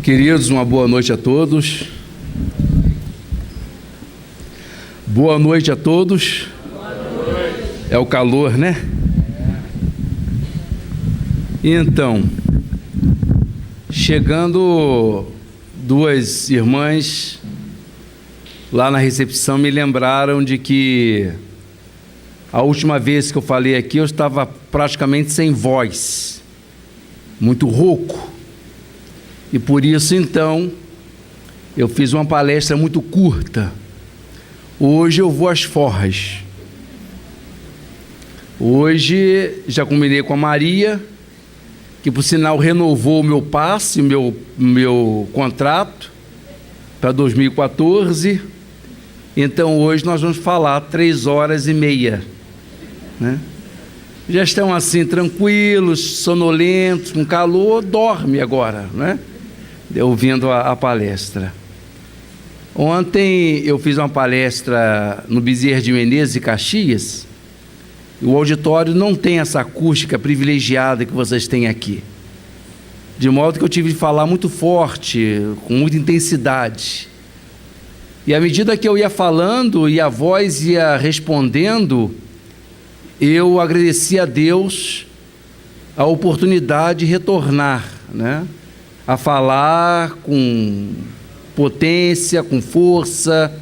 Queridos, uma boa noite a todos. Boa noite a todos. Boa noite. É o calor, né? Então, chegando duas irmãs lá na recepção me lembraram de que a última vez que eu falei aqui eu estava praticamente sem voz, muito rouco. E por isso, então, eu fiz uma palestra muito curta. Hoje eu vou às forras. Hoje já combinei com a Maria, que por sinal renovou o meu passe, o meu contrato para 2014. Então hoje nós vamos falar 3h30, né? Já estão assim tranquilos, sonolentos, com calor, dorme agora, né? Ouvindo a palestra. Ontem eu fiz uma palestra no Bezerra de Menezes e Caxias. O auditório não tem essa acústica privilegiada que vocês têm aqui, de modo que eu tive de falar muito forte, com muita intensidade. E à medida que eu ia falando e a voz ia respondendo, eu agradeci a Deus a oportunidade de retornar, né? A falar com potência, com força.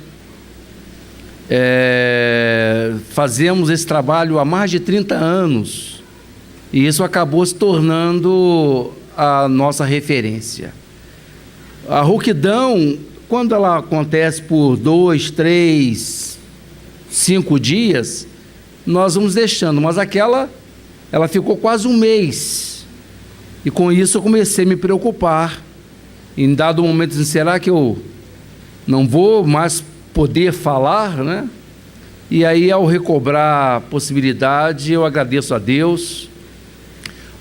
Fazemos esse trabalho há mais de 30 anos e isso acabou se tornando a nossa referência. A rouquidão, quando ela acontece por 2, 3, 5 dias, nós vamos deixando, mas ela ficou quase um mês. E com isso eu comecei a me preocupar. Em dado momento, será que eu não vou mais poder falar, né? E aí, ao recobrar a possibilidade, eu agradeço a Deus.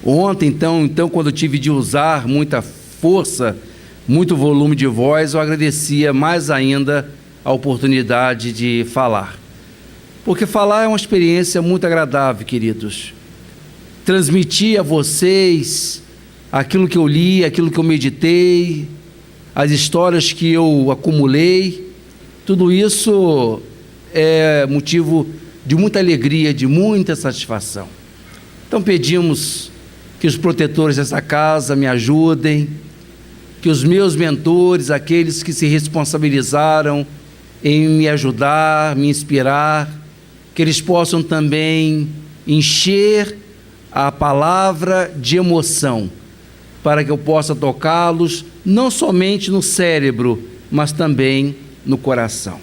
Ontem, então, quando eu tive de usar muita força, muito volume de voz, eu agradecia mais ainda a oportunidade de falar. Porque falar é uma experiência muito agradável, queridos. Transmitir a vocês aquilo que eu li, aquilo que eu meditei, as histórias que eu acumulei, tudo isso é motivo de muita alegria, de muita satisfação. Então pedimos que os protetores dessa casa me ajudem, que os meus mentores, aqueles que se responsabilizaram em me ajudar, me inspirar, que eles possam também encher a palavra de emoção, para que eu possa tocá-los não somente no cérebro, mas também no coração.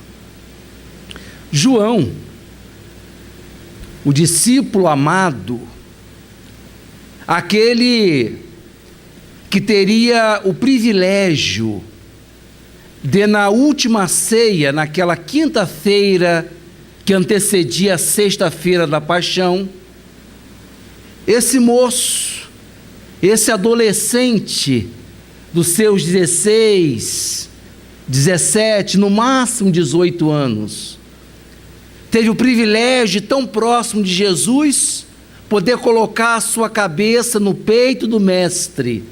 João, o discípulo amado, aquele que teria o privilégio de, na última ceia, naquela quinta-feira que antecedia a sexta-feira da paixão, esse moço, esse adolescente dos seus 16, 17, no máximo 18 anos, teve o privilégio de, tão próximo de Jesus, poder colocar a sua cabeça no peito do Mestre,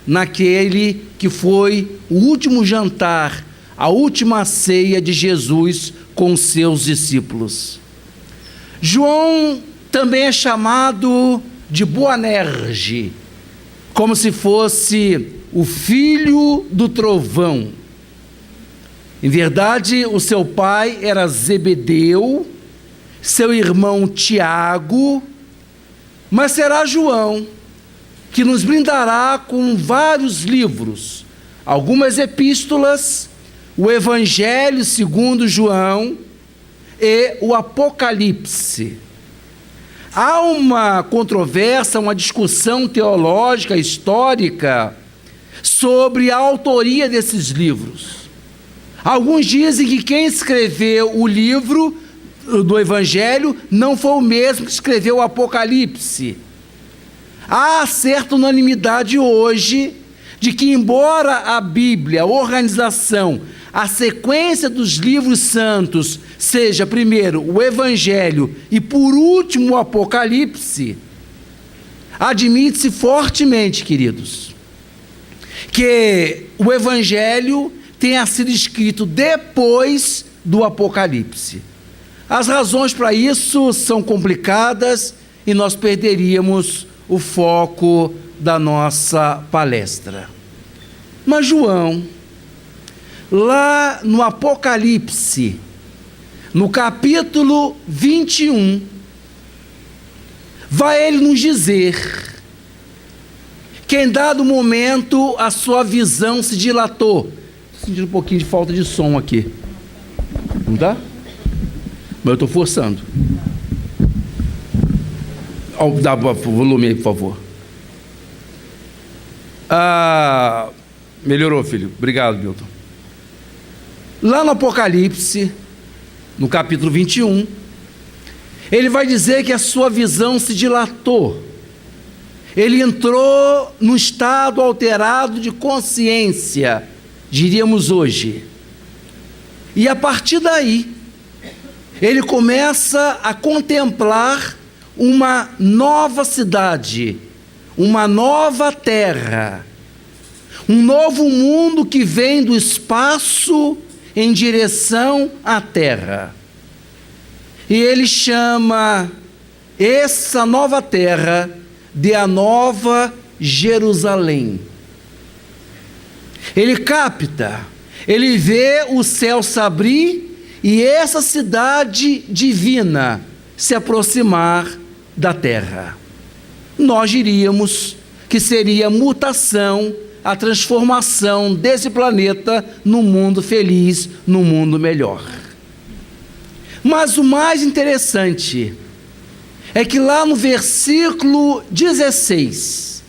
naquele que foi o último jantar, a última ceia de Jesus com os seus discípulos. João também é chamado de Boanerges, como se fosse o filho do trovão. Em verdade, o seu pai era Zebedeu, seu irmão Tiago, mas será João que nos brindará com vários livros, algumas epístolas, o Evangelho segundo João e o Apocalipse. Há uma controvérsia, uma discussão teológica, histórica, sobre a autoria desses livros. Alguns dizem que quem escreveu o livro do Evangelho não foi o mesmo que escreveu o Apocalipse. Há certa unanimidade hoje de que, embora a Bíblia, a organização, a sequência dos livros santos seja primeiro o Evangelho e por último o Apocalipse, admite-se fortemente, queridos, que o Evangelho tenha sido escrito depois do Apocalipse. As razões para isso são complicadas e nós perderíamos o foco da nossa palestra. Mas João, lá no Apocalipse, no capítulo 21, vai ele nos dizer que em dado momento a sua visão se dilatou. Estou sentindo um pouquinho de falta de som aqui. Não dá? Mas eu estou forçando. Dá o volume aí, por favor. Melhorou, filho. Obrigado, Milton. Lá no Apocalipse, no capítulo 21, ele vai dizer que a sua visão se dilatou. Ele entrou num estado alterado de consciência, diríamos hoje. E a partir daí, ele começa a contemplar uma nova cidade, uma nova terra, um novo mundo que vem do espaço em direção à terra. E ele chama essa nova terra de a Nova Jerusalém. Ele capta, ele vê o céu se abrir e essa cidade divina se aproximar da terra. Nós diríamos que seria a mutação, a transformação desse planeta num mundo feliz, num mundo melhor. Mas o mais interessante é que lá no versículo 16,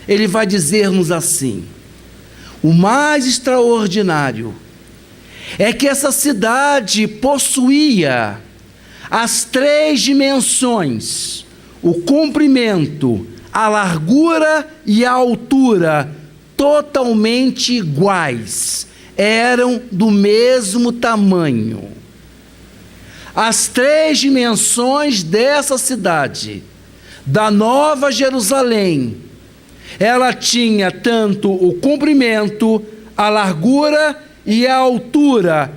ele vai dizer-nos assim: o mais extraordinário é que essa cidade possuía as 3 dimensões, o comprimento, a largura e a altura, totalmente iguais, eram do mesmo tamanho. As 3 dimensões dessa cidade, da Nova Jerusalém, ela tinha tanto o comprimento, a largura e a altura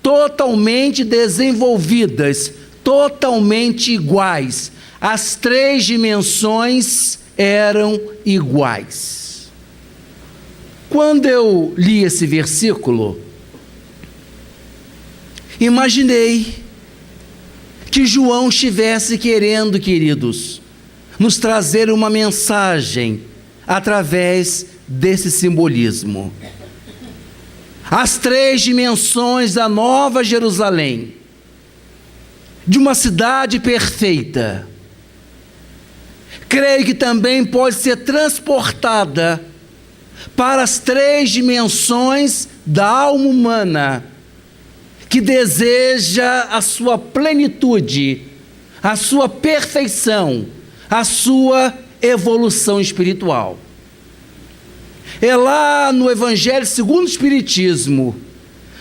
totalmente desenvolvidas, totalmente iguais. As 3 dimensões eram iguais. Quando eu li esse versículo, imaginei que João estivesse querendo, queridos, nos trazer uma mensagem através desse simbolismo. As 3 dimensões da Nova Jerusalém, de uma cidade perfeita, creio que também pode ser transportada para as 3 dimensões da alma humana, que deseja a sua plenitude, a sua perfeição, a sua evolução espiritual. É lá no Evangelho segundo o Espiritismo,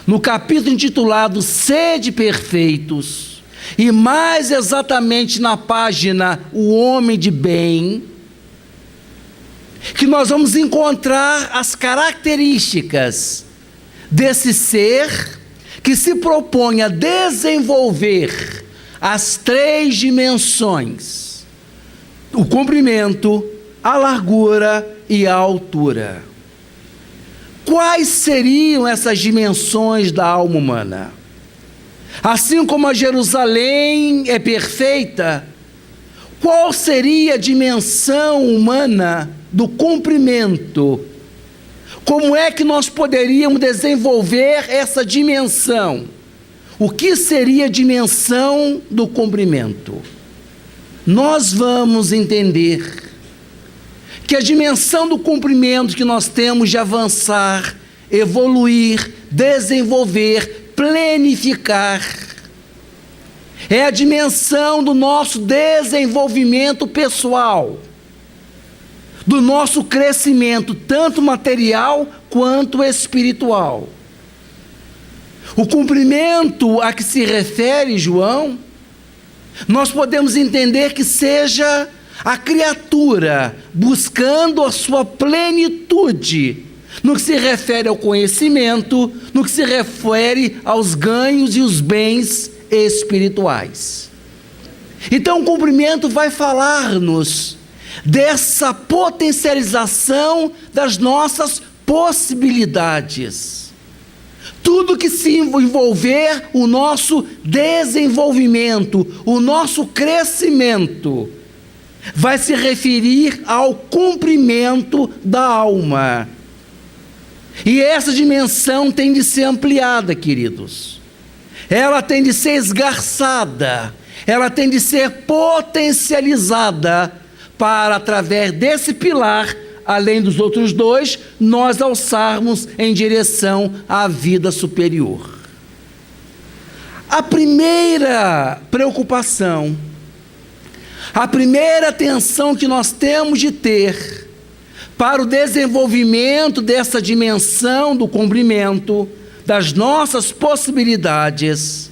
no capítulo intitulado Sede Perfeitos, e mais exatamente na página O Homem de Bem, que nós vamos encontrar as características desse ser que se propõe a desenvolver as 3 dimensões, o comprimento, a largura e a altura. Quais seriam essas dimensões da alma humana? Assim como a Jerusalém é perfeita, qual seria a dimensão humana do comprimento? Como é que nós poderíamos desenvolver essa dimensão? O que seria a dimensão do comprimento? Nós vamos entender que a dimensão do comprimento que nós temos de avançar, evoluir, desenvolver, planificar, é a dimensão do nosso desenvolvimento pessoal, do nosso crescimento, tanto material quanto espiritual. O comprimento a que se refere João, nós podemos entender que seja a criatura buscando a sua plenitude no que se refere ao conhecimento, no que se refere aos ganhos e os bens espirituais. Então o cumprimento vai falar-nos dessa potencialização das nossas possibilidades. Tudo que se envolver o nosso desenvolvimento, o nosso crescimento, vai se referir ao cumprimento da alma. E essa dimensão tem de ser ampliada, queridos. Ela tem de ser esgarçada, ela tem de ser potencializada para, através desse pilar, além dos outros dois, nós alçarmos em direção à vida superior. A primeira preocupação, a primeira atenção que nós temos de ter para o desenvolvimento dessa dimensão do cumprimento das nossas possibilidades,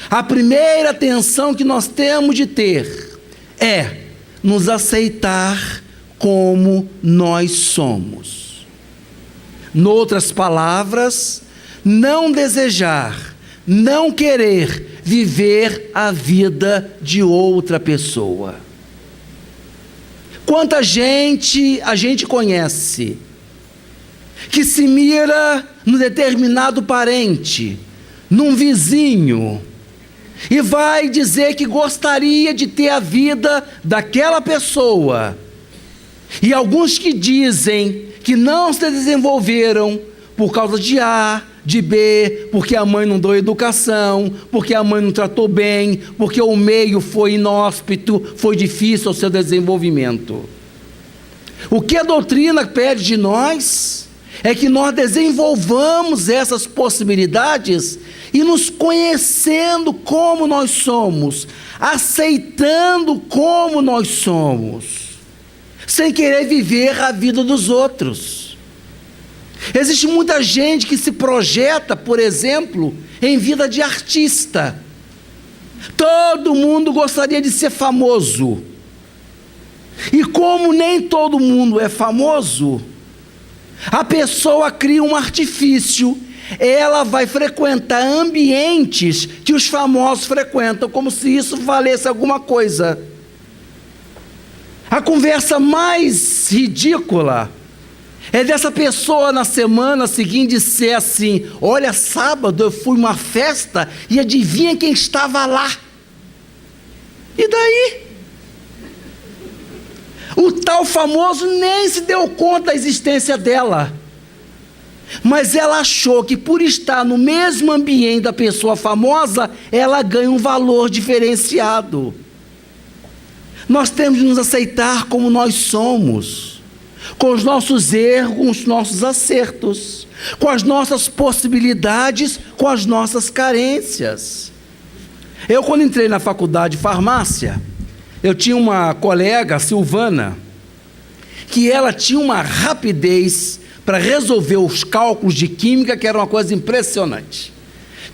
a primeira atenção que nós temos de ter é nos aceitar como nós somos. Noutras palavras, não desejar, não querer viver a vida de outra pessoa. Quanta gente a gente conhece que se mira num determinado parente, num vizinho, e vai dizer que gostaria de ter a vida daquela pessoa. E alguns que dizem que não se desenvolveram por causa de A, de B, porque a mãe não deu educação, porque a mãe não tratou bem, porque o meio foi inóspito, foi difícil o seu desenvolvimento. O que a doutrina pede de nós é que nós desenvolvamos essas possibilidades e nos conhecendo como nós somos, aceitando como nós somos, sem querer viver a vida dos outros. Existe muita gente que se projeta, por exemplo, em vida de artista. Todo mundo gostaria de ser famoso. E como nem todo mundo é famoso, a pessoa cria um artifício. Ela vai frequentar ambientes que os famosos frequentam, como se isso valesse alguma coisa. A conversa mais ridícula é dessa pessoa na semana seguinte dizer assim: olha, sábado eu fui uma festa e adivinha quem estava lá? E daí? O tal famoso nem se deu conta da existência dela, mas ela achou que por estar no mesmo ambiente da pessoa famosa, ela ganha um valor diferenciado. Nós temos de nos aceitar como nós somos, com os nossos erros, com os nossos acertos, com as nossas possibilidades, com as nossas carências. Eu, quando entrei na faculdade de farmácia, eu tinha uma colega, Silvana, que ela tinha uma rapidez para resolver os cálculos de química, que era uma coisa impressionante.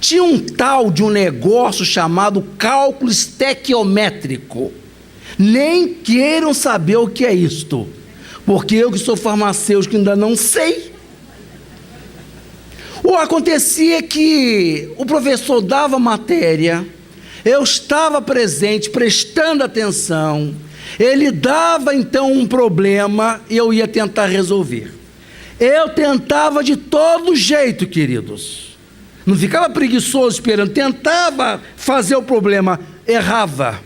Tinha um tal de um negócio chamado cálculo estequiométrico. Nem queiram saber o que é isto, porque eu que sou farmacêutico ainda não sei. O acontecia que o professor dava matéria, eu estava presente, prestando atenção, ele dava então um problema e eu ia tentar resolver. Eu tentava de todo jeito, queridos, não ficava preguiçoso esperando, tentava fazer o problema, errava.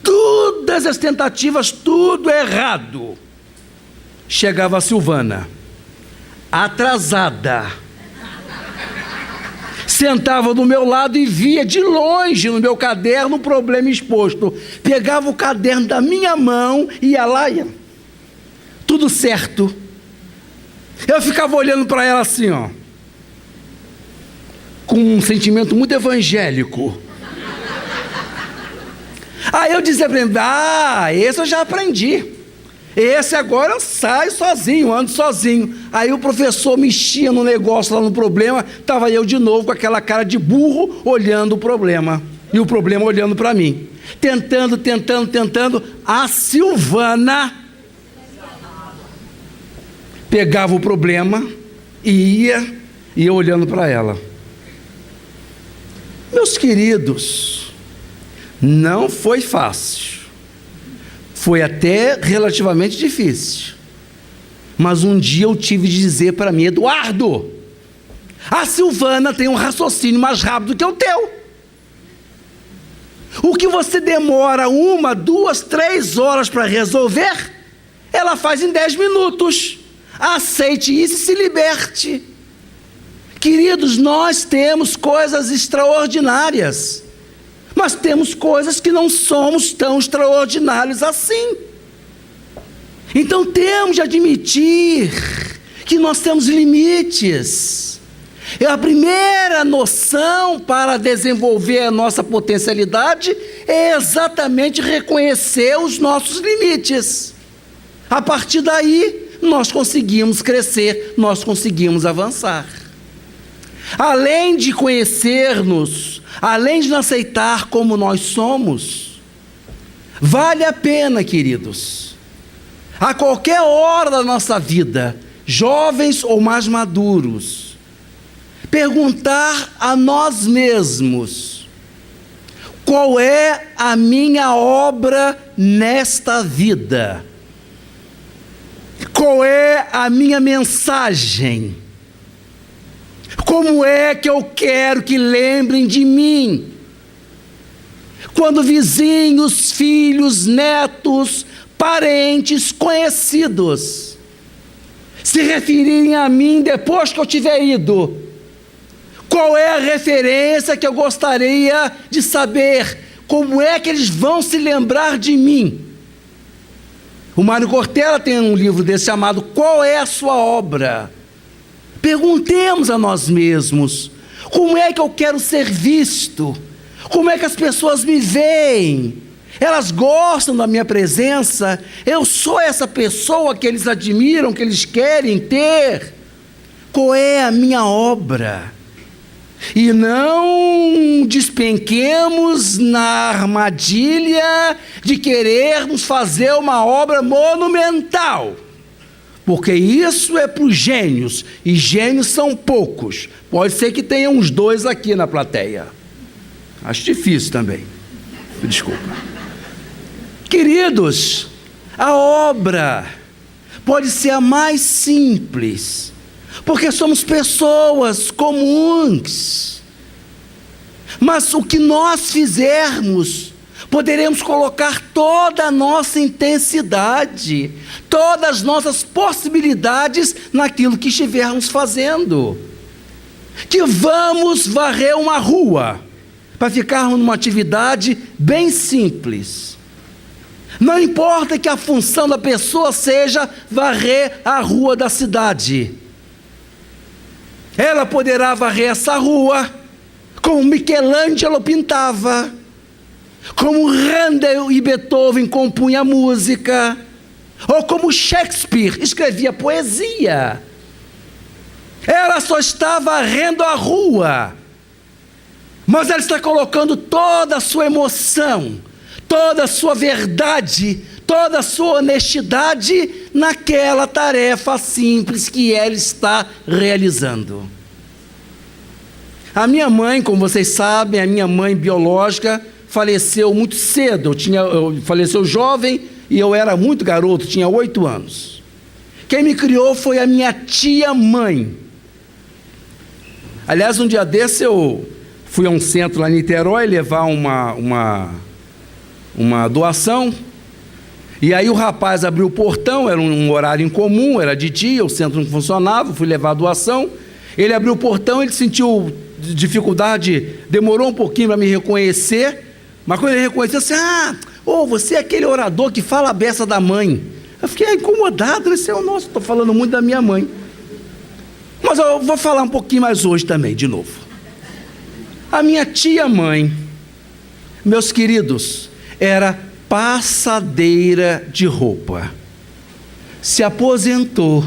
Todas as tentativas, tudo errado. Chegava a Silvana, atrasada, sentava do meu lado e via de longe no meu caderno o problema exposto. Pegava o caderno da minha mão e ia lá, tudo certo. Eu ficava olhando para ela assim, ó, com um sentimento muito evangélico. Aí eu dizia para ele: esse eu já aprendi, esse agora eu saio sozinho, ando sozinho. Aí o professor mexia no negócio lá no problema, estava eu de novo com aquela cara de burro, olhando o problema, e o problema olhando para mim, tentando, a Silvana pegava o problema e ia olhando para ela. Meus queridos, não foi fácil, foi até relativamente difícil, mas um dia eu tive de dizer para mim: Eduardo, a Silvana tem um raciocínio mais rápido que o teu. O que você demora 1, 2, 3 horas para resolver, ela faz em 10 minutos. Aceite isso e se liberte. Queridos, nós temos coisas extraordinárias, mas temos coisas que não somos tão extraordinários assim. Então temos de admitir que nós temos limites. E a primeira noção para desenvolver a nossa potencialidade é exatamente reconhecer os nossos limites. A partir daí, nós conseguimos crescer, nós conseguimos avançar. Além de conhecer-nos, além de nos aceitar como nós somos, vale a pena, queridos, a qualquer hora da nossa vida, jovens ou mais maduros, perguntar a nós mesmos: qual é a minha obra nesta vida? Qual é a minha mensagem? Como é que eu quero que lembrem de mim? Quando vizinhos, filhos, netos, parentes, conhecidos se referirem a mim depois que eu tiver ido, qual é a referência que eu gostaria de saber? Como é que eles vão se lembrar de mim? O Mário Cortella tem um livro desse chamado Qual é a Sua Obra? Perguntemos a nós mesmos: como é que eu quero ser visto? Como é que as pessoas me veem? Elas gostam da minha presença? Eu sou essa pessoa que eles admiram, que eles querem ter? Qual é a minha obra? E não despenquemos na armadilha de querermos fazer uma obra monumental, porque isso é para os gênios, e gênios são poucos. Pode ser que tenha uns 2 aqui na plateia. Acho difícil também. Desculpa. Queridos, a obra pode ser a mais simples, porque somos pessoas comuns. Mas o que nós fizermos, poderemos colocar toda a nossa intensidade, todas as nossas possibilidades naquilo que estivermos fazendo. Que vamos varrer uma rua, para ficarmos numa atividade bem simples. Não importa que a função da pessoa seja varrer a rua da cidade. Ela poderá varrer essa rua como Michelangelo pintava, como Handel e Beethoven compunham música, ou como Shakespeare escrevia poesia. Ela só está varrendo a rua, mas ela está colocando toda a sua emoção, toda a sua verdade, toda a sua honestidade naquela tarefa simples que ela está realizando. A minha mãe, como vocês sabem, a minha mãe biológica faleceu muito cedo. Faleceu jovem e eu era muito garoto, tinha 8 anos. Quem me criou foi a minha tia-mãe. Aliás, um dia desse eu fui a um centro lá em Niterói levar uma doação. E aí o rapaz abriu o portão, era um horário incomum, era de dia, o centro não funcionava, fui levar a doação. Ele abriu o portão, ele sentiu dificuldade, demorou um pouquinho para me reconhecer, mas quando ele reconheceu, assim: você é aquele orador que fala a beça da mãe. Eu fiquei incomodado, nossa, estou falando muito da minha mãe. Mas eu vou falar um pouquinho mais hoje também, de novo. A minha tia-mãe, meus queridos, era passadeira de roupa. Se aposentou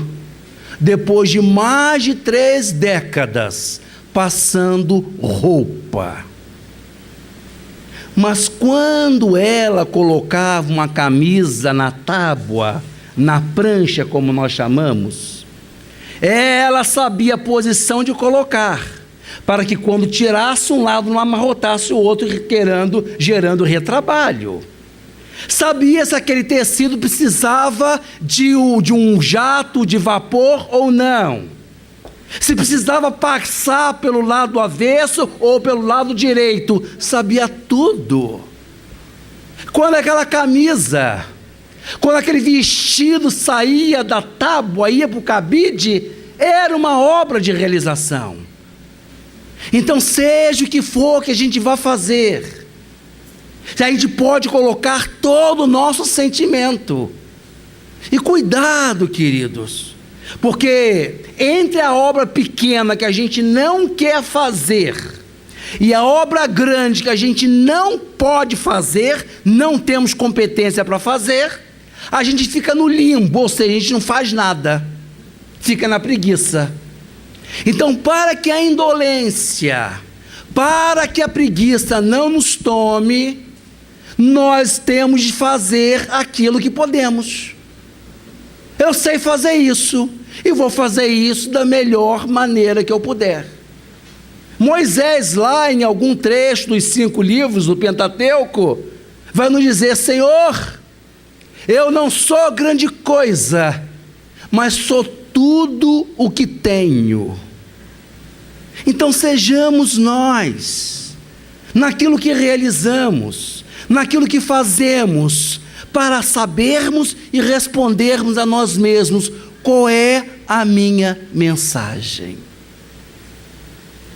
depois de mais de 3 décadas passando roupa. Mas quando ela colocava uma camisa na tábua, na prancha como nós chamamos, Ela sabia a posição de colocar, para que quando tirasse um lado não amarrotasse o outro, gerando retrabalho. Sabia se aquele tecido precisava de um jato de vapor ou não. Se precisava passar pelo lado avesso ou pelo lado direito. Sabia tudo. Quando aquela camisa, quando aquele vestido saía da tábua, ia para o cabide, era uma obra de realização. Então, seja o que for que a gente vá fazer, a gente pode colocar todo o nosso sentimento. E cuidado, queridos, porque entre a obra pequena que a gente não quer fazer e a obra grande que a gente não pode fazer, não temos competência para fazer, a gente fica no limbo, ou seja, a gente não faz nada, fica na preguiça. Então, para que a indolência, para que a preguiça não nos tome, nós temos de fazer aquilo que podemos. Eu sei fazer isso, e vou fazer isso da melhor maneira que eu puder. Moisés, lá em algum trecho dos 5 livros do Pentateuco, vai nos dizer: Senhor, eu não sou grande coisa, mas sou tudo o que tenho. Então sejamos nós, naquilo que realizamos, naquilo que fazemos, para sabermos e respondermos a nós mesmos: qual é a minha mensagem?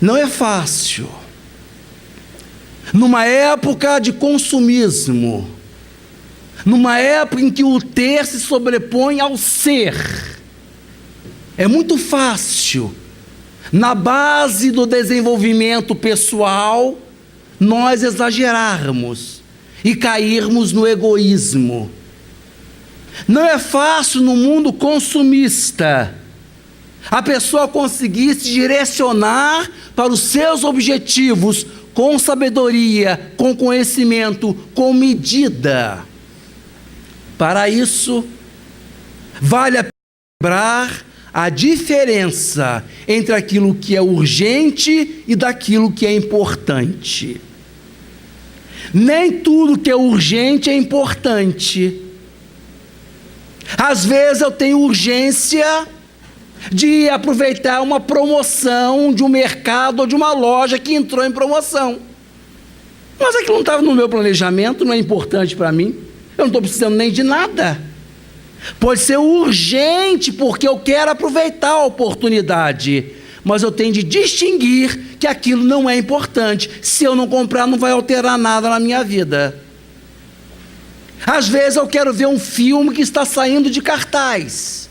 Não é fácil. Numa época de consumismo, numa época em que o ter se sobrepõe ao ser, é muito fácil, na base do desenvolvimento pessoal, nós exagerarmos e cairmos no egoísmo. Não é fácil no mundo consumista a pessoa conseguir se direcionar para os seus objetivos com sabedoria, com conhecimento, com medida. Para isso, vale a pena lembrar a diferença entre aquilo que é urgente e daquilo que é importante. Nem tudo que é urgente é importante. Às vezes eu tenho urgência de aproveitar uma promoção de um mercado ou de uma loja que entrou em promoção. Mas aquilo não estava no meu planejamento, não é importante para mim. Eu não estou precisando nem de nada. Pode ser urgente porque eu quero aproveitar a oportunidade, mas eu tenho de distinguir que aquilo não é importante. Se eu não comprar, não vai alterar nada na minha vida. Às vezes eu quero ver um filme que está saindo de cartaz.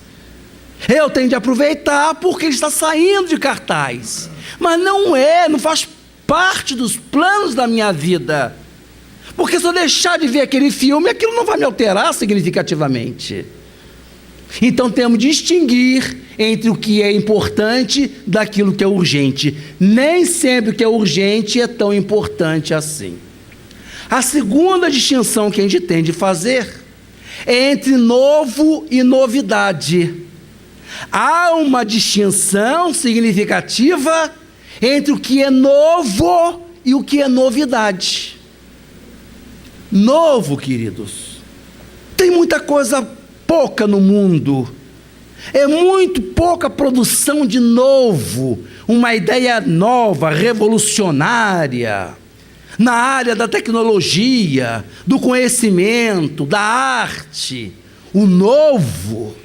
Eu tenho de aproveitar porque ele está saindo de cartaz. Mas não faz parte dos planos da minha vida. Porque se eu deixar de ver aquele filme, aquilo não vai me alterar significativamente. Então temos de distinguir entre o que é importante daquilo que é urgente. Nem sempre o que é urgente é tão importante assim. A segunda distinção que a gente tem de fazer é entre novo e novidade. Há uma distinção significativa entre o que é novo e o que é novidade. Novo, queridos, tem muita coisa pouca no mundo, é muito pouca produção de novo, uma ideia nova, revolucionária, na área da tecnologia, do conhecimento, da arte. O novo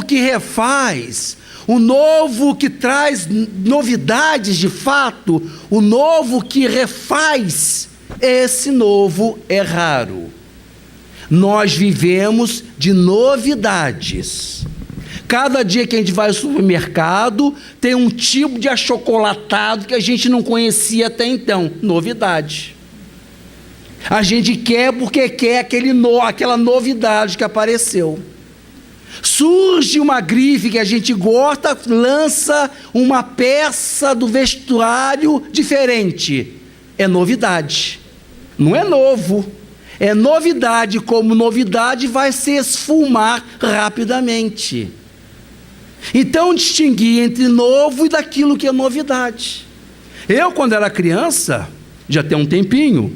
que refaz, o novo que traz novidades de fato, o novo que refaz, esse novo é raro. Nós vivemos de novidades. Cada dia que a gente vai ao supermercado, tem um tipo de achocolatado que a gente não conhecia até então. Novidade. A gente quer porque quer aquela novidade que apareceu. Surge uma grife que a gente gosta, lança uma peça do vestuário diferente. É novidade. Não é novo. É novidade, como novidade vai se esfumar rapidamente. Então distingui entre novo e daquilo que é novidade. Eu, quando era criança, já tem um tempinho,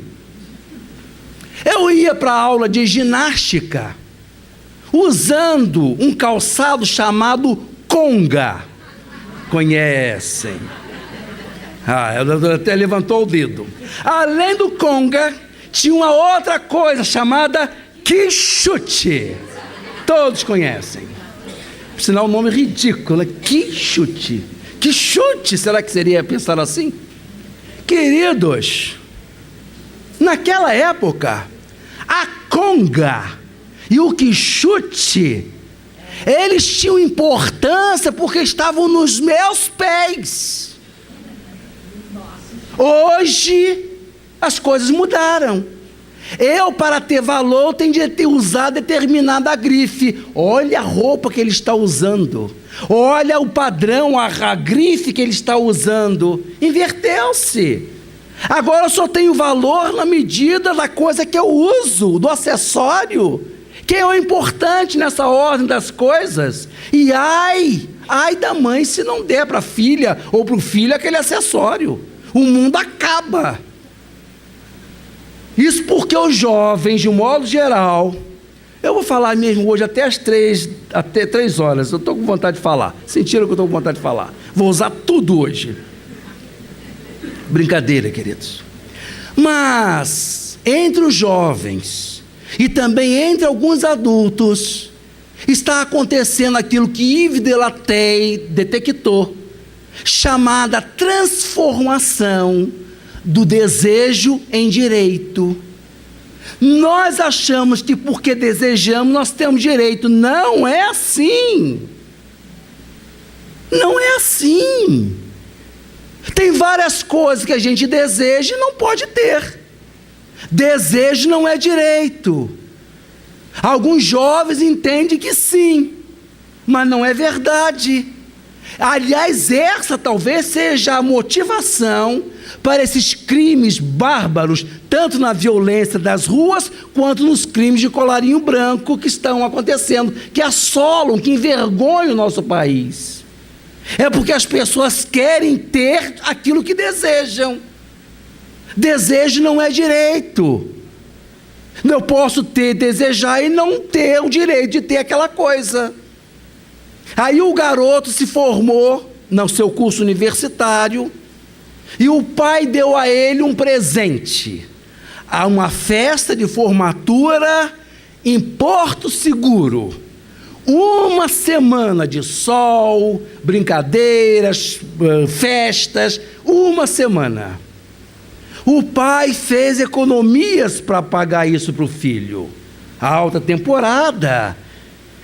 eu ia para a aula de ginástica usando um calçado chamado conga. Conhecem? Ela até levantou o dedo. Além do conga, tinha uma outra coisa chamada quichute. Todos conhecem. Por sinal, um nome ridículo, né? Quichute. Quichute, será que seria pensar assim? Queridos, naquela época, a conga e o quichute, eles tinham importância porque estavam nos meus pés. Hoje, as coisas mudaram. Eu, para ter valor, tenho de ter usado determinada grife. Olha a roupa que ele está usando. Olha o padrão, a grife que ele está usando. Inverteu-se. Agora eu só tenho valor na medida da coisa que eu uso, do acessório. Quem é o importante nessa ordem das coisas? E ai da mãe se não der para a filha ou para o filho aquele acessório. O mundo acaba. Isso porque os jovens, de um modo geral, eu vou falar mesmo hoje até 3 horas, eu estou com vontade de falar. Sentiram que eu estou com vontade de falar? Vou usar tudo hoje. Brincadeira, queridos. Mas, entre os jovens e também entre alguns adultos, está acontecendo aquilo que Yves Delatey detectou, chamada transformação do desejo em direito. Nós achamos que porque desejamos nós temos direito. Não é assim. Não é assim. Tem várias coisas que a gente deseja e não pode ter. Desejo não é direito. Alguns jovens entendem que sim, mas não é verdade. Aliás, essa talvez seja a motivação para esses crimes bárbaros, tanto na violência das ruas, quanto nos crimes de colarinho branco que estão acontecendo, que assolam, que envergonham o nosso país. É porque as pessoas querem ter aquilo que desejam. Desejo não é direito. Eu posso desejar e não ter o direito de ter aquela coisa. Aí o garoto se formou no seu curso universitário e o pai deu a ele um presente, a uma festa de formatura em Porto Seguro. 1 semana de sol, brincadeiras, festas, 1 semana. O pai fez economias para pagar isso para o filho. A alta temporada.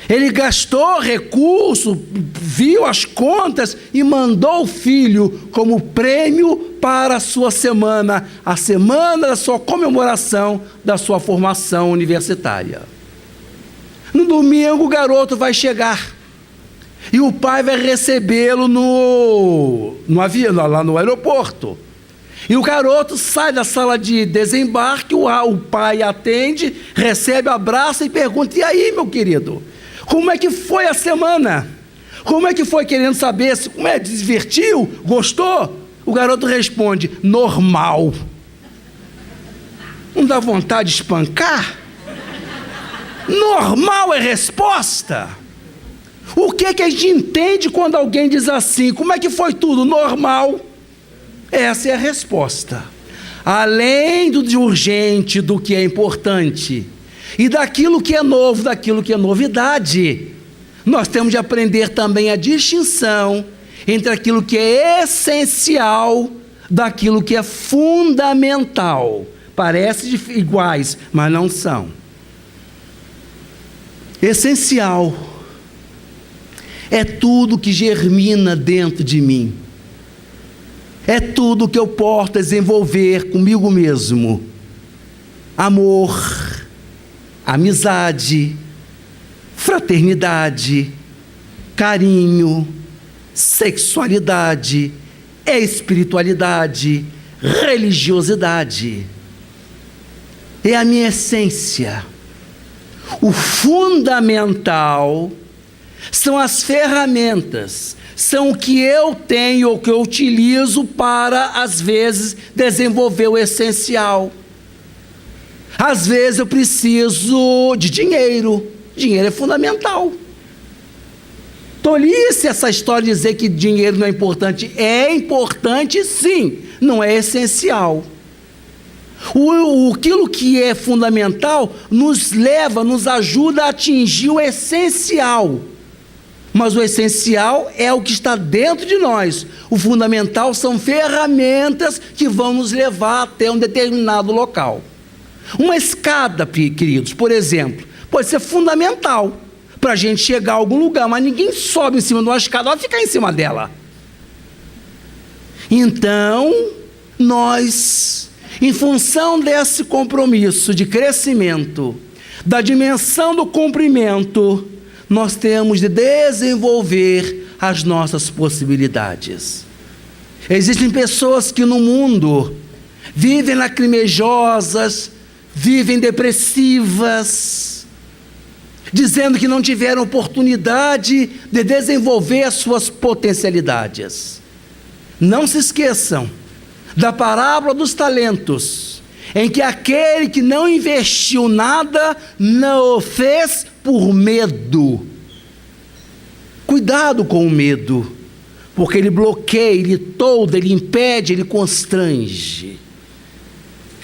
Ele gastou recurso, viu as contas e mandou o filho como prêmio para a sua semana, a semana da sua comemoração da sua formação universitária. No domingo o garoto vai chegar e o pai vai recebê-lo no avião, lá no aeroporto. E o garoto sai da sala de desembarque, o pai atende, recebe, abraça e pergunta: e aí, meu querido? Como é que foi a semana? Como é que foi, querendo saber se divertiu? Gostou? O garoto responde: normal. Não dá vontade de espancar? Normal é resposta. O que a gente entende quando alguém diz assim? Como é que foi tudo? Normal. Essa é a resposta. Além do urgente, do que é importante, e daquilo que é novo, daquilo que é novidade, nós temos de aprender também a distinção entre aquilo que é essencial daquilo que é fundamental. Parecem iguais, mas não são. Essencial é tudo que germina dentro de mim. É tudo que eu posso desenvolver comigo mesmo. Amor, amizade, fraternidade, carinho, sexualidade, espiritualidade, religiosidade. É a minha essência. O fundamental são as ferramentas, são o que eu tenho, o que eu utilizo para, às vezes, desenvolver o essencial. Às vezes eu preciso de dinheiro. Dinheiro é fundamental. Tolice essa história de dizer que dinheiro não é importante. É importante sim, não é essencial. Aquilo que é fundamental nos leva, nos ajuda a atingir o essencial. Mas o essencial é o que está dentro de nós. O fundamental são ferramentas que vão nos levar até um determinado local. Uma escada, queridos, por exemplo, pode ser fundamental para a gente chegar a algum lugar, mas ninguém sobe em cima de uma escada, vai ficar em cima dela. Então, nós, em função desse compromisso de crescimento, da dimensão do cumprimento, nós temos de desenvolver as nossas possibilidades. Existem pessoas que no mundo vivem lacrimejosas, vivem depressivas, dizendo que não tiveram oportunidade de desenvolver as suas potencialidades. Não se esqueçam da parábola dos talentos, em que aquele que não investiu nada, não o fez por medo. Cuidado com o medo, porque ele bloqueia, ele tolda, ele impede, ele constrange.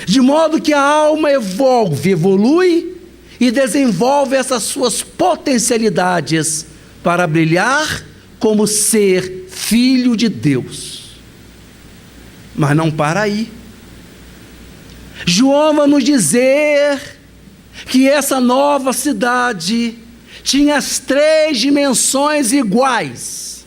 De modo que a alma evolui e desenvolve essas suas potencialidades para brilhar como ser filho de Deus. Mas não para aí. João vai nos dizer que essa nova cidade tinha as 3 dimensões iguais.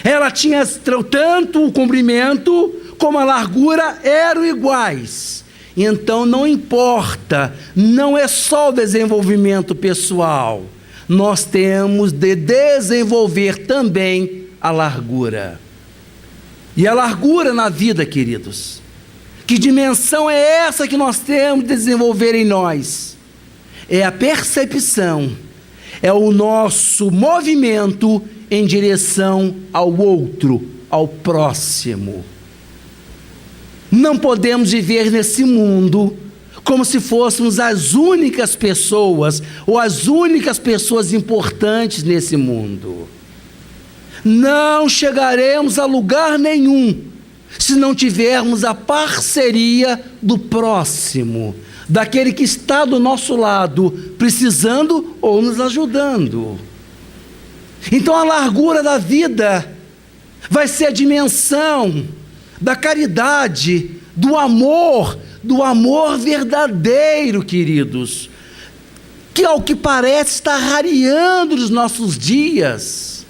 Ela tinha tanto o comprimento como a largura eram iguais. Então não importa, não é só o desenvolvimento pessoal, nós temos de desenvolver também a largura. E a largura na vida, queridos, que dimensão é essa que nós temos de desenvolver em nós? É a percepção, é o nosso movimento em direção ao outro, ao próximo. Não podemos viver nesse mundo como se fôssemos as únicas pessoas ou as únicas pessoas importantes nesse mundo. Não chegaremos a lugar nenhum se não tivermos a parceria do próximo, daquele que está do nosso lado, precisando ou nos ajudando. Então a largura da vida vai ser a dimensão da caridade, do amor verdadeiro, queridos, que ao que parece está rareando nos nossos dias.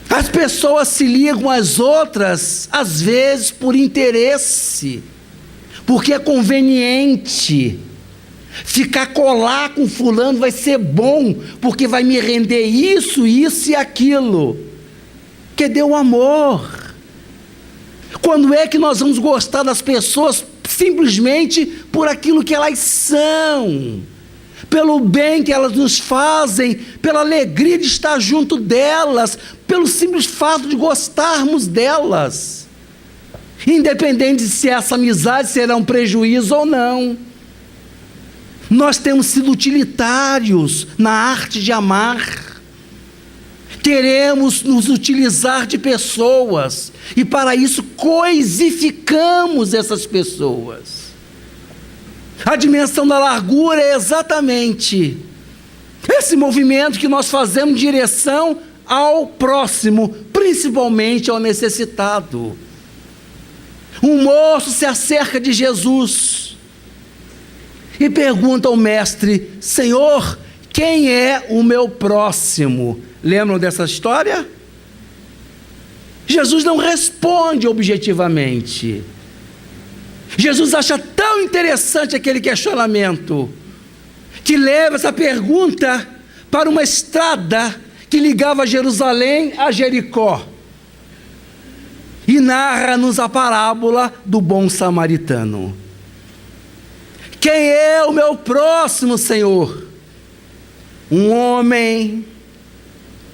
As pessoas se ligam às outras, às vezes por interesse, porque é conveniente. Colar com fulano vai ser bom, porque vai me render isso, isso e aquilo. Cadê o amor? Quando é que nós vamos gostar das pessoas simplesmente por aquilo que elas são, pelo bem que elas nos fazem, pela alegria de estar junto delas, pelo simples fato de gostarmos delas, independente de se essa amizade será um prejuízo ou não? Nós temos sido utilitários na arte de amar. Queremos nos utilizar de pessoas e para isso coisificamos essas pessoas. A dimensão da largura é exatamente esse movimento que nós fazemos em direção ao próximo, principalmente ao necessitado. Um moço se acerca de Jesus e pergunta ao mestre: Senhor, quem é o meu próximo? Lembram dessa história? Jesus não responde objetivamente. Jesus acha tão interessante aquele questionamento, que leva essa pergunta para uma estrada que ligava Jerusalém a Jericó, e narra-nos a parábola do bom samaritano. Quem é o meu próximo, Senhor? Um homem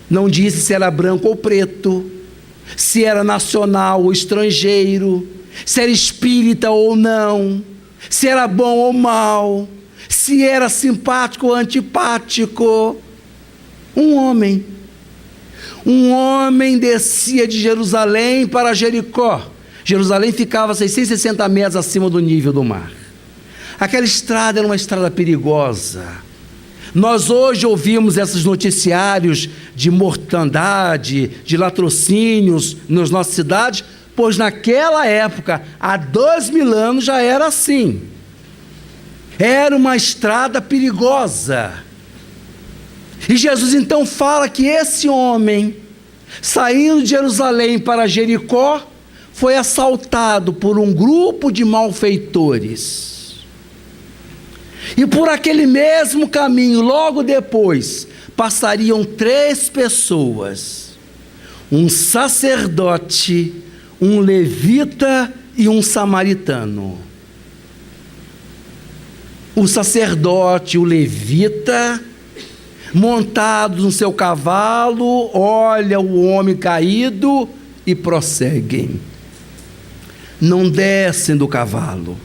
Não disse se era branco ou preto, se era nacional ou estrangeiro, se era espírita ou não, se era bom ou mal, se era simpático ou antipático. Um homem descia de Jerusalém para Jericó. Jerusalém ficava a 660 metros acima do nível do mar. Aquela estrada era uma estrada perigosa. Nós hoje ouvimos esses noticiários de mortandade, de latrocínios nas nossas cidades, pois naquela época, há 2000 anos, já era assim. Era uma estrada perigosa. E Jesus então fala que esse homem, saindo de Jerusalém para Jericó, foi assaltado por um grupo de malfeitores. E por aquele mesmo caminho, logo depois, passariam 3 pessoas: um sacerdote, um levita e um samaritano. O sacerdote, o levita, montados no seu cavalo, olha o homem caído e prosseguem. Não descem do cavalo,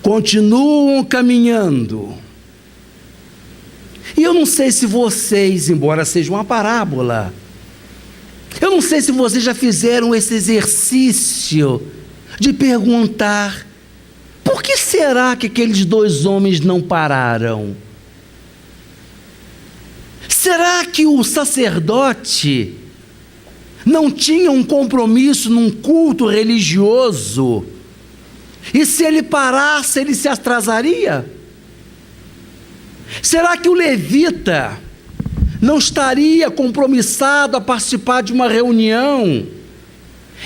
continuam caminhando. E eu não sei se vocês, embora seja uma parábola, eu não sei se vocês já fizeram esse exercício de perguntar: por que será que aqueles 2 homens não pararam? Será que o sacerdote não tinha um compromisso num culto religioso? E se ele parasse, ele se atrasaria? Será que o levita não estaria compromissado a participar de uma reunião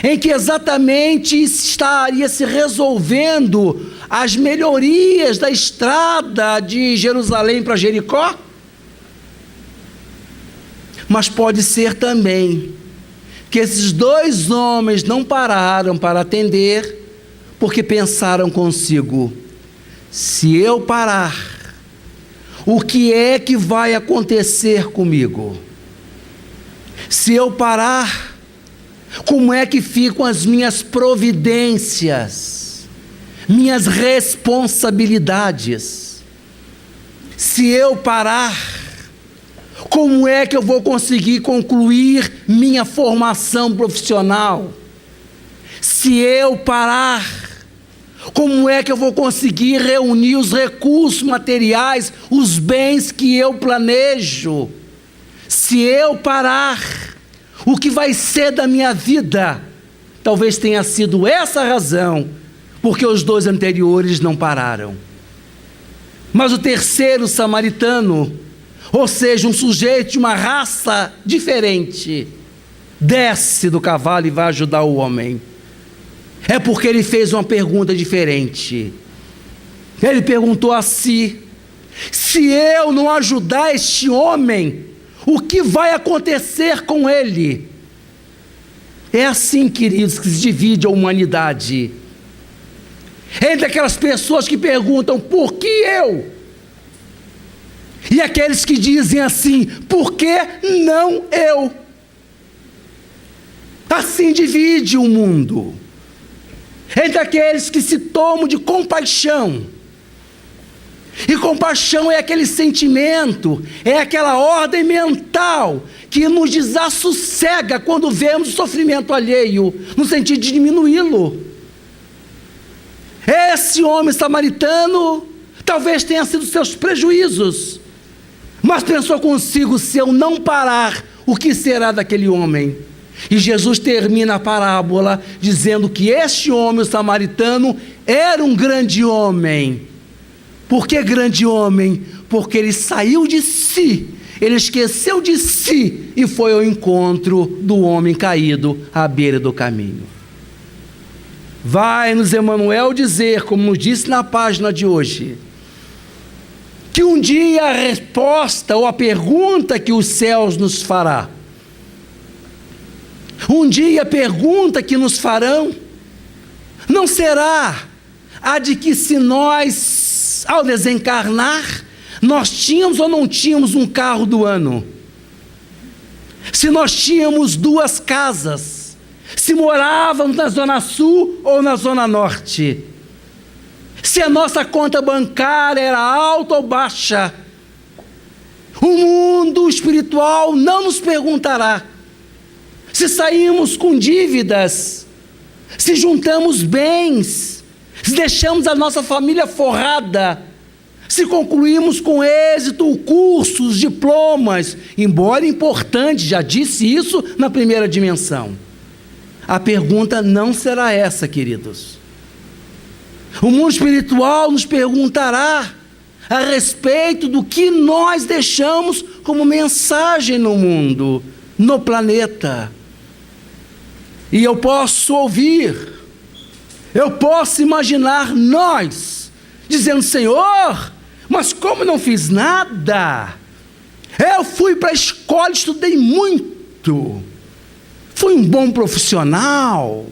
em que exatamente estaria se resolvendo as melhorias da estrada de Jerusalém para Jericó? Mas pode ser também que esses 2 homens não pararam para atender, porque pensaram consigo: se eu parar, o que é que vai acontecer comigo? Se eu parar, como é que ficam as minhas providências, minhas responsabilidades? Se eu parar, como é que eu vou conseguir concluir minha formação profissional? Se eu parar, como é que eu vou conseguir reunir os recursos materiais, os bens que eu planejo? Se eu parar, o que vai ser da minha vida? Talvez tenha sido essa a razão porque os 2 anteriores não pararam. Mas o terceiro samaritano, ou seja, um sujeito de uma raça diferente, desce do cavalo e vai ajudar o homem. É porque ele fez uma pergunta diferente. Ele perguntou a si: se eu não ajudar este homem, o que vai acontecer com ele? É assim, queridos, que se divide a humanidade. Entre aquelas pessoas que perguntam: por que eu? E aqueles que dizem assim: por que não eu? Assim divide o mundo. Entre aqueles que se tomam de compaixão. E compaixão é aquele sentimento, é aquela ordem mental que nos desassossega quando vemos o sofrimento alheio, no sentido de diminuí-lo. Esse homem samaritano talvez tenha sido seus prejuízos, mas pensou consigo: se eu não parar, o que será daquele homem? E Jesus termina a parábola dizendo que este homem, o samaritano, era um grande homem. Por que grande homem? Porque ele saiu de si, ele esqueceu de si e foi ao encontro do homem caído à beira do caminho. Vai-nos Emmanuel dizer, como nos disse na página de hoje, que um dia a resposta ou a pergunta que os céus nos fará, um dia a pergunta que nos farão, não será a de que se nós, ao desencarnar, nós tínhamos ou não tínhamos um carro do ano. se nós tínhamos 2 casas, se morávamos na Zona Sul ou na Zona Norte, se a nossa conta bancária era alta ou baixa. O mundo espiritual não nos perguntará se saímos com dívidas, se juntamos bens, se deixamos a nossa família forrada, se concluímos com êxito cursos, diplomas, embora importante, já disse isso na primeira dimensão. A pergunta não será essa, queridos. O mundo espiritual nos perguntará a respeito do que nós deixamos como mensagem no mundo, no planeta. E eu posso ouvir, eu posso imaginar nós dizendo: Senhor, mas como não fiz nada? Eu fui para a escola, estudei muito, fui um bom profissional,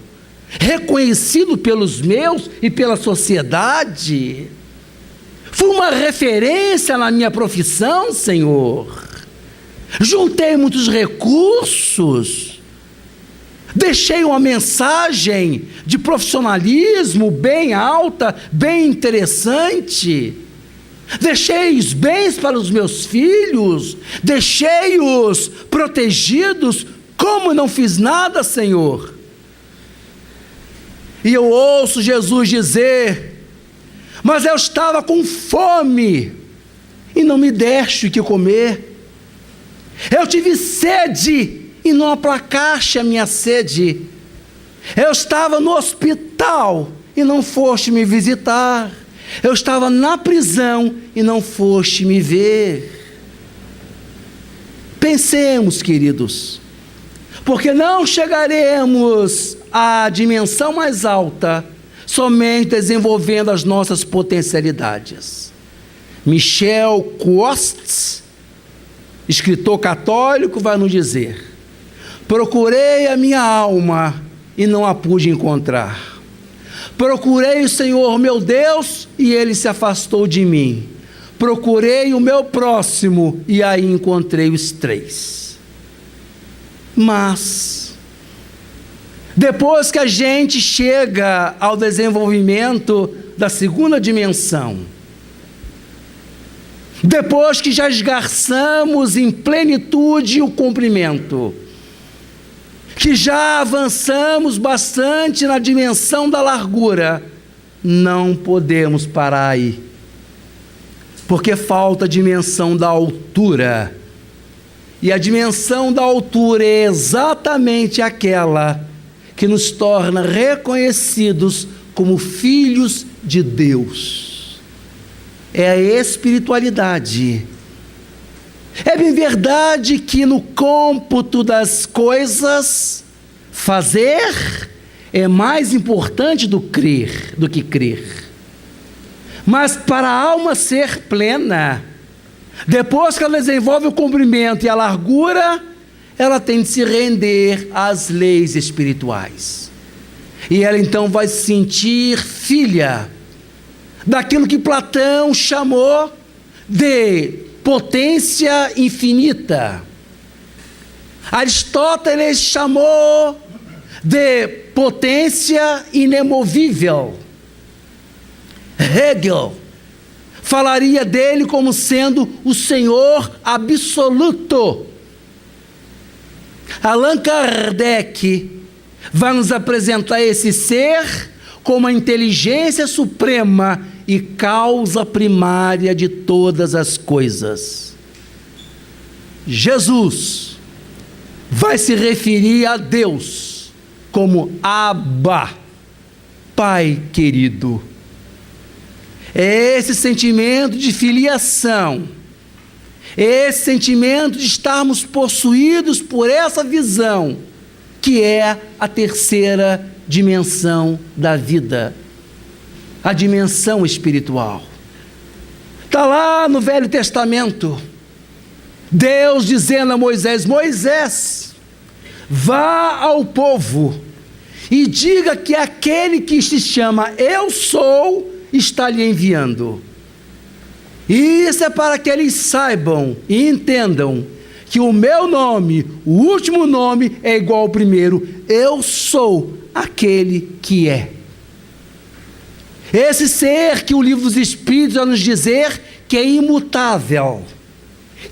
reconhecido pelos meus e pela sociedade, fui uma referência na minha profissão, Senhor, juntei muitos recursos, deixei uma mensagem de profissionalismo bem alta, bem interessante, deixei os bens para os meus filhos, deixei-os protegidos. Como não fiz nada, Senhor? E eu ouço Jesus dizer: mas eu estava com fome e não me deste o que comer. Eu tive sede e não aplacaste a minha sede. Eu estava no hospital e não foste me visitar. Eu estava na prisão e não foste me ver. Pensemos, queridos, porque não chegaremos à dimensão mais alta somente desenvolvendo as nossas potencialidades. Michel Quoist, escritor católico, vai nos dizer: procurei a minha alma e não a pude encontrar. Procurei o Senhor meu Deus e Ele se afastou de mim. Procurei o meu próximo e aí encontrei os 3. Mas depois que a gente chega ao desenvolvimento da 2ª dimensão, depois que já esgarçamos em plenitude o cumprimento, que já avançamos bastante na dimensão da largura, não podemos parar aí, porque falta a dimensão da altura, e a dimensão da altura é exatamente aquela que nos torna reconhecidos como filhos de Deus. É a espiritualidade. É bem verdade que no cômputo das coisas, fazer é mais importante do que crer. Mas para a alma ser plena, depois que ela desenvolve o comprimento e a largura, ela tem de se render às leis espirituais. E ela então vai se sentir filha daquilo que Platão chamou de potência infinita. Aristóteles chamou de potência inemovível. Hegel falaria dele como sendo o Senhor absoluto. Allan Kardec vai nos apresentar esse ser como a inteligência suprema e causa primária de todas as coisas. Jesus vai se referir a Deus como Abba, Pai querido. É esse sentimento de filiação, esse sentimento de estarmos possuídos por essa visão, que é a 3ª dimensão da vida, a dimensão espiritual. Está lá no Velho Testamento, Deus dizendo a Moisés: Moisés, vá ao povo e diga que aquele que se chama Eu Sou está lhe enviando. E isso é para que eles saibam e entendam que o meu nome, o último nome, é igual ao primeiro. Eu sou aquele que é. Esse ser que o livro dos Espíritos vai nos dizer que é imutável,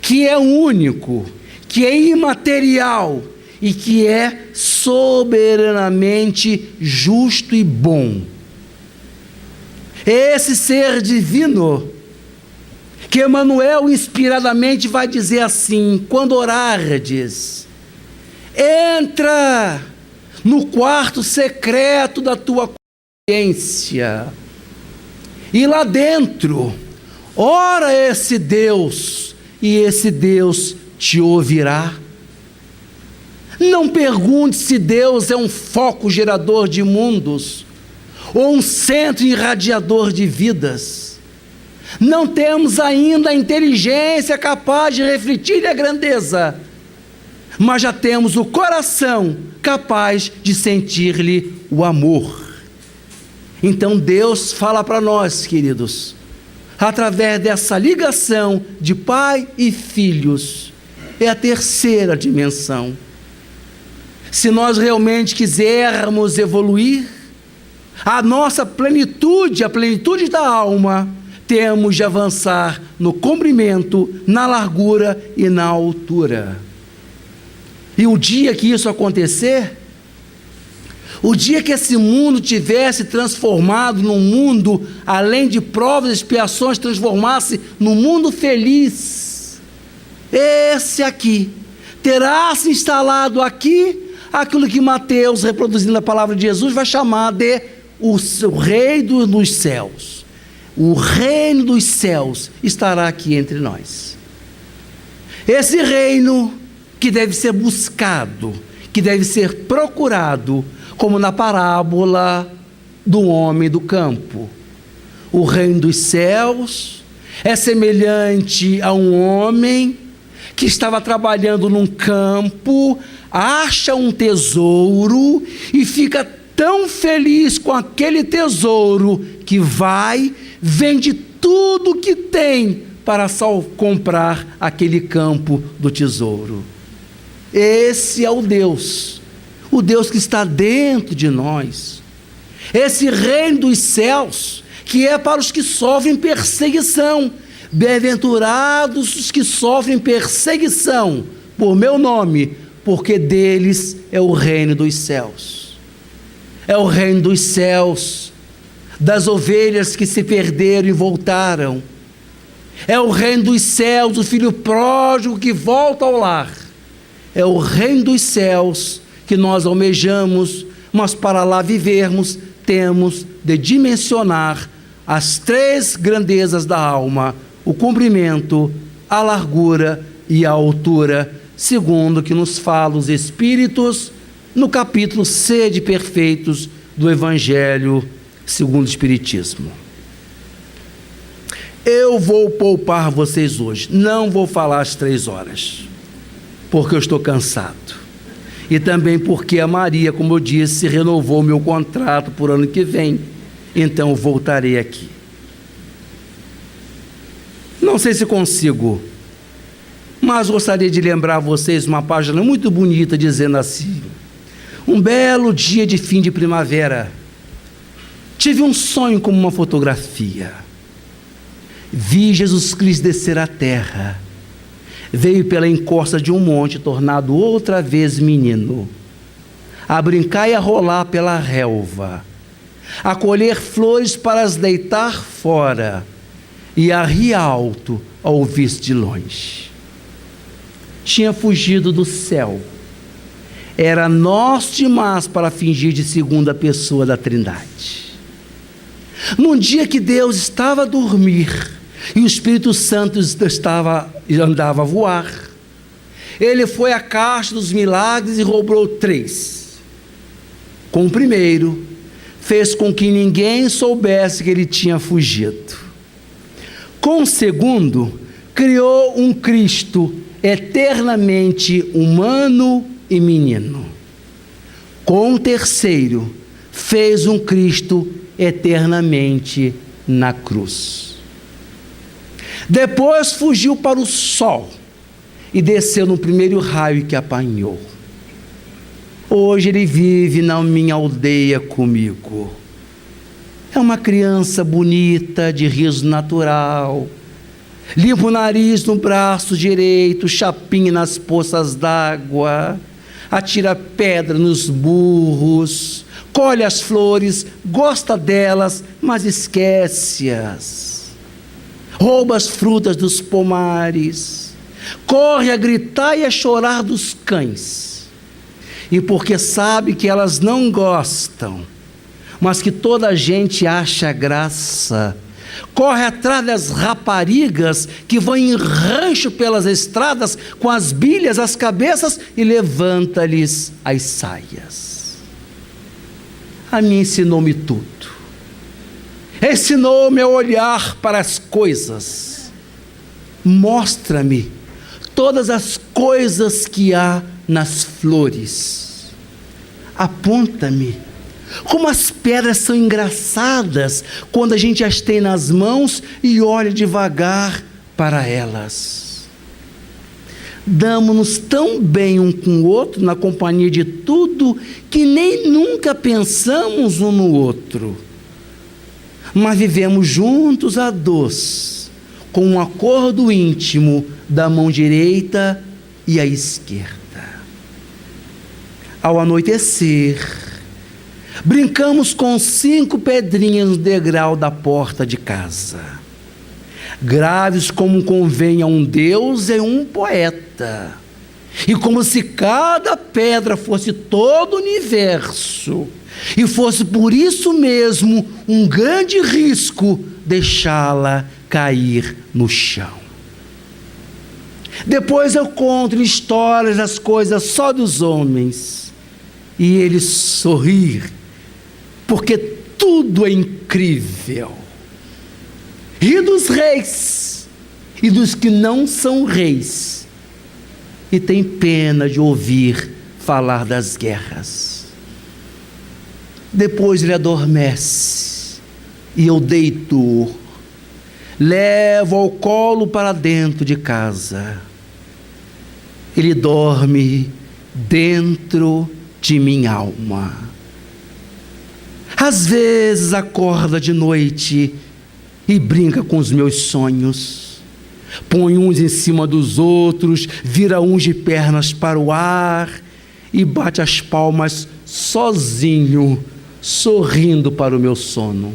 que é único, que é imaterial e que é soberanamente justo e bom. Esse ser divino, que Emmanuel inspiradamente vai dizer assim: quando orardes, entra no quarto secreto da tua consciência, e lá dentro, ora esse Deus, e esse Deus te ouvirá. Não pergunte se Deus é um foco gerador de mundos, ou um centro irradiador de vidas. Não temos ainda a inteligência capaz de refletir a grandeza, mas já temos o coração capaz de sentir-lhe o amor. Então Deus fala para nós, queridos, através dessa ligação de pai e filhos. É a terceira dimensão. Se nós realmente quisermos evoluir, a nossa plenitude, a plenitude da alma, temos de avançar no comprimento, na largura e na altura. E o dia que isso acontecer, o dia que esse mundo tivesse transformado num mundo, além de provas e expiações, transformasse num mundo feliz, esse aqui terá se instalado aqui aquilo que Mateus, reproduzindo a palavra de Jesus, vai chamar de o rei dos céus. O reino dos céus estará aqui entre nós. Esse reino que deve ser buscado, que deve ser procurado, como na parábola do homem do campo. O reino dos céus é semelhante a um homem que estava trabalhando num campo, acha um tesouro e fica tão feliz com aquele tesouro que vende tudo que tem para só comprar aquele campo do tesouro. Esse é o Deus que está dentro de nós. Esse reino dos céus, que é para os que sofrem perseguição. Bem-aventurados os que sofrem perseguição por meu nome, porque deles é o reino dos céus. É o reino dos céus, das ovelhas que se perderam e voltaram. É o reino dos céus, do filho pródigo que volta ao lar. É o reino dos céus que nós almejamos, mas para lá vivermos, temos de dimensionar as três grandezas da alma: o comprimento, a largura e a altura, segundo o que nos fala os Espíritos no capítulo Sede Perfeitos do Evangelho segundo o Espiritismo. Eu vou poupar vocês hoje, não vou falar às 3 horas, porque eu estou cansado. E também porque a Maria, como eu disse, renovou o meu contrato por ano que vem. Então eu voltarei aqui. Não sei se consigo, mas gostaria de lembrar a vocês uma página muito bonita, dizendo assim: um belo dia de fim de primavera, tive um sonho como uma fotografia. Vi Jesus Cristo descer à terra. Veio pela encosta de um monte, tornado outra vez menino, a brincar e a rolar pela relva, a colher flores para as deitar fora, e a rir alto ao ouvir-se de longe. Tinha fugido do céu, era nós demais para fingir de segunda pessoa da Trindade. Num dia que Deus estava a dormir, e o Espírito Santo andava a voar, ele foi à caixa dos milagres e roubou 3. Com o primeiro, fez com que ninguém soubesse que ele tinha fugido. Com o segundo, criou um Cristo eternamente humano e menino. Com o terceiro, fez um Cristo eternamente na cruz. Depois fugiu para o sol e desceu no primeiro raio que apanhou. Hoje ele vive na minha aldeia comigo. É uma criança bonita, de riso natural, limpa o nariz no braço direito, chapinha nas poças d'água, atira pedra nos burros, colhe as flores, gosta delas, mas esquece-as. Rouba as frutas dos pomares, corre a gritar e a chorar dos cães. E porque sabe que elas não gostam, mas que toda a gente acha graça, corre atrás das raparigas que vão em rancho pelas estradas com as bilhas, as cabeças e levanta-lhes as saias. A mim ensinou-me tudo. Ensinou-me a olhar para as coisas. Mostra-me todas as coisas que há nas flores. Aponta-me como as pedras são engraçadas quando a gente as tem nas mãos e olha devagar para elas. Damos-nos tão bem um com o outro na companhia de tudo que nem nunca pensamos um no outro. Mas vivemos juntos a dois, com um acordo íntimo da mão direita e a esquerda. Ao anoitecer, brincamos com 5 pedrinhas no degrau da porta de casa, graves como convém a um deus e um poeta, e como se cada pedra fosse todo o universo, e fosse por isso mesmo um grande risco deixá-la cair no chão. Depois eu conto histórias das coisas só dos homens, e eles sorrir, porque tudo é incrível. Ri dos reis e dos que não são reis, e tem pena de ouvir falar das guerras. Depois ele adormece e eu deito, levo ao colo para dentro de casa. Ele dorme dentro de minha alma. Às vezes acorda de noite e brinca com os meus sonhos, põe uns em cima dos outros, vira uns de pernas para o ar e bate as palmas sozinho, sorrindo para o meu sono.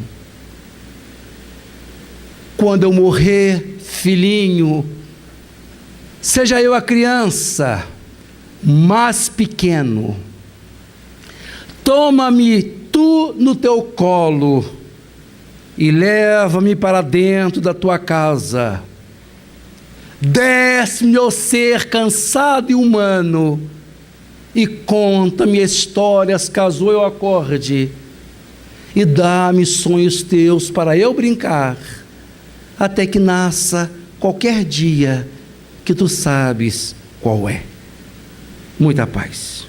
Quando eu morrer, filhinho, seja eu a criança mais pequeno, toma-me tu no teu colo e leva-me para dentro da tua casa. Desce-me, ó ser cansado e humano, e conta-me histórias caso eu acorde, e dá-me sonhos teus para eu brincar, até que nasça qualquer dia que tu sabes qual é. Muita paz.